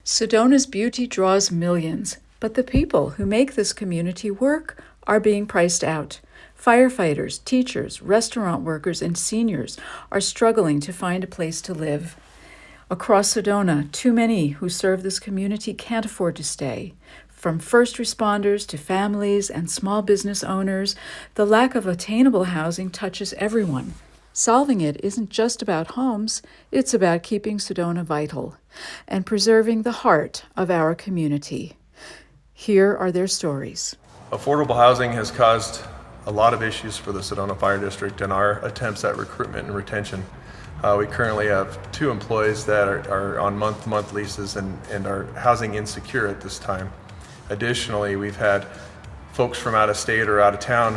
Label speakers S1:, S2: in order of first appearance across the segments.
S1: Sedona's beauty draws millions, but the people who make this community work are being priced out. Firefighters, teachers, restaurant workers, and seniors are struggling to find a place to live. Across Sedona, too many who serve this community can't afford to stay. From first responders to families and small business owners, the lack of attainable housing touches everyone. Solving it isn't just about homes, it's about keeping Sedona vital and preserving the heart of our community. Here are their stories.
S2: Affordable housing has caused a lot of issues for the Sedona Fire District and our attempts at recruitment and retention. We currently have 2 employees that are on month-to-month leases and are housing insecure at this time. Additionally, we've had folks from out of state or out of town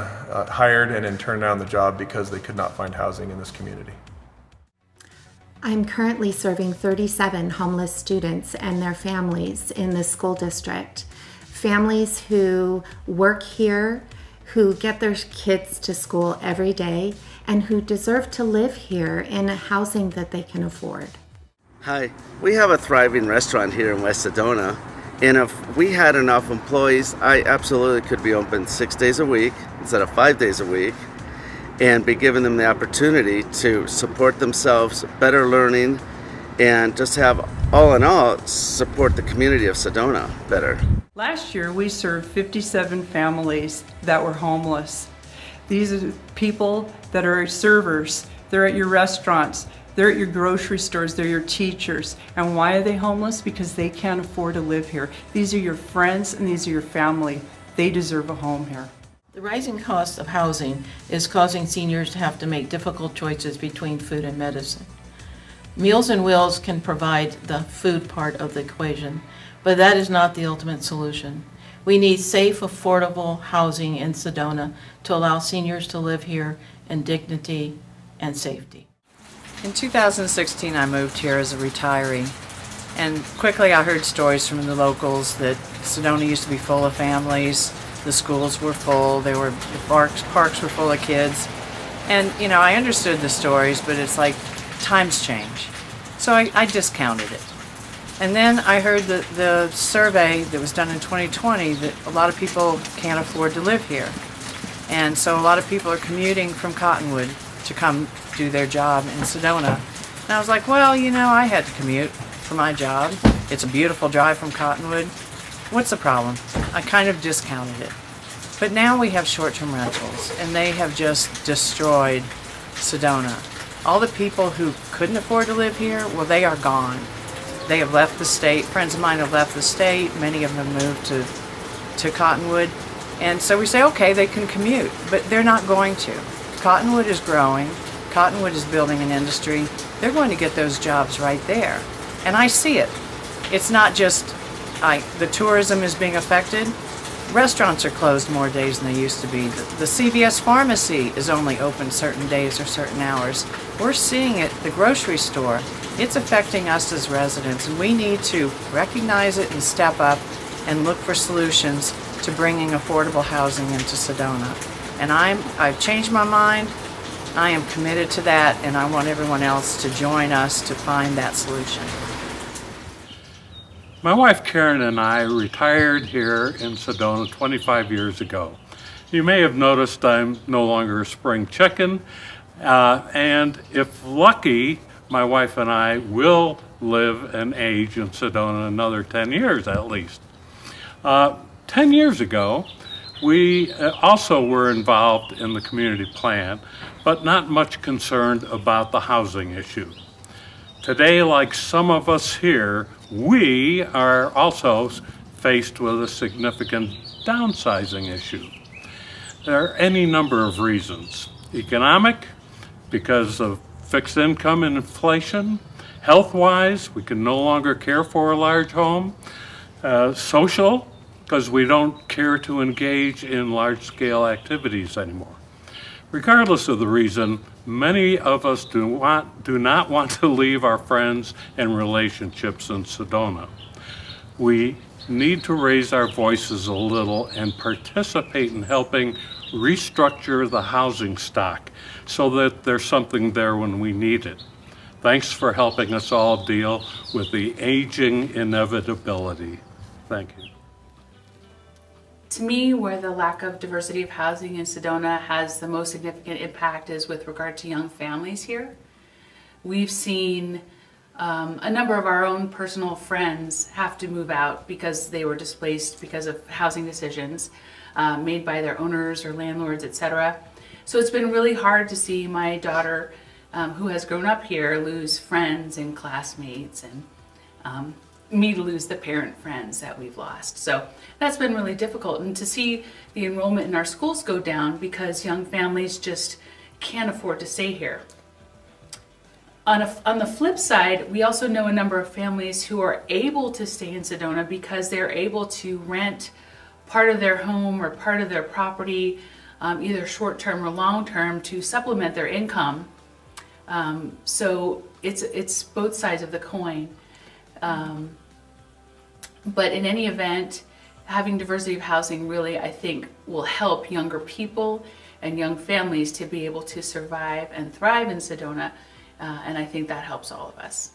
S2: hired and then turned down the job because they could not find housing in this community.
S3: I'm currently serving 37 homeless students and their families in the school district. Families who work here, who get their kids to school every day, and who deserve to live here in a housing that they can afford.
S4: Hi, we have a thriving restaurant here in West Sedona, and if we had enough employees, I absolutely could be open 6 days a week instead of 5 days a week, and be giving them the opportunity to support themselves, better learning, and just have, all in all, support the community of Sedona better.
S5: Last year, we served 57 families that were homeless. These are people that are servers. They're at your restaurants. They're at your grocery stores. They're your teachers. And why are they homeless? Because they can't afford to live here. These are your friends and these are your family. They deserve a home here.
S6: The rising cost of housing is causing seniors to have to make difficult choices between food and medicine. Meals on Wheels can provide the food part of the equation, but that is not the ultimate solution. We need safe, affordable housing in Sedona to allow seniors to live here in dignity and safety.
S7: In 2016, I moved here as a retiree, and quickly I heard stories from the locals that Sedona used to be full of families, the schools were full, the parks were full of kids, and I understood the stories, but it's like times change. So I discounted it. And then I heard the survey that was done in 2020 that a lot of people can't afford to live here. And so a lot of people are commuting from Cottonwood to come do their job in Sedona. And I was like, well, I had to commute for my job. It's a beautiful drive from Cottonwood. What's the problem? I kind of discounted it. But now we have short-term rentals, and they have just destroyed Sedona. All the people who couldn't afford to live here, well, they are gone. They have left the state. Friends of mine have left the state. Many of them moved to Cottonwood. And so we say, okay, they can commute, but they're not going to. Cottonwood is growing. Cottonwood is building an industry. They're going to get those jobs right there. And I see it. It's not just the tourism is being affected. Restaurants are closed more days than they used to be. The CVS pharmacy is only open certain days or certain hours. We're seeing it at the grocery store. It's affecting us as residents, and we need to recognize it and step up and look for solutions to bringing affordable housing into Sedona. And I've changed my mind. I am committed to that, and I want everyone else to join us to find that solution.
S8: My wife Karen and I retired here in Sedona 25 years ago. You may have noticed I'm no longer a spring chicken, and if lucky, my wife and I will live and age in Sedona another 10 years at least. 10 years ago, we also were involved in the community plan, but not much concerned about the housing issue. Today, like some of us here, we are also faced with a significant downsizing issue. There are any number of reasons. Economic, because of fixed income and inflation. Health-wise, we can no longer care for a large home. Social, because we don't care to engage in large-scale activities anymore. Regardless of the reason, many of us do not want to leave our friends and relationships in Sedona. We need to raise our voices a little and participate in helping restructure the housing stock so that there's something there when we need it. Thanks for helping us all deal with the aging inevitability. Thank you.
S9: To me, where the lack of diversity of housing in Sedona has the most significant impact is with regard to young families here. We've seen a number of our own personal friends have to move out because they were displaced because of housing decisions made by their owners or landlords, etc. So it's been really hard to see my daughter, who has grown up here, lose friends and classmates, and me to lose the parent friends that we've lost. So that's been really difficult, and to see the enrollment in our schools go down because young families just can't afford to stay here. On the flip side, we also know a number of families who are able to stay in Sedona because they're able to rent part of their home or part of their property, either short-term or long-term, to supplement their income. So it's both sides of the coin. But in any event, having diversity of housing really, I think, will help younger people and young families to be able to survive and thrive in Sedona. And I think that helps all of us.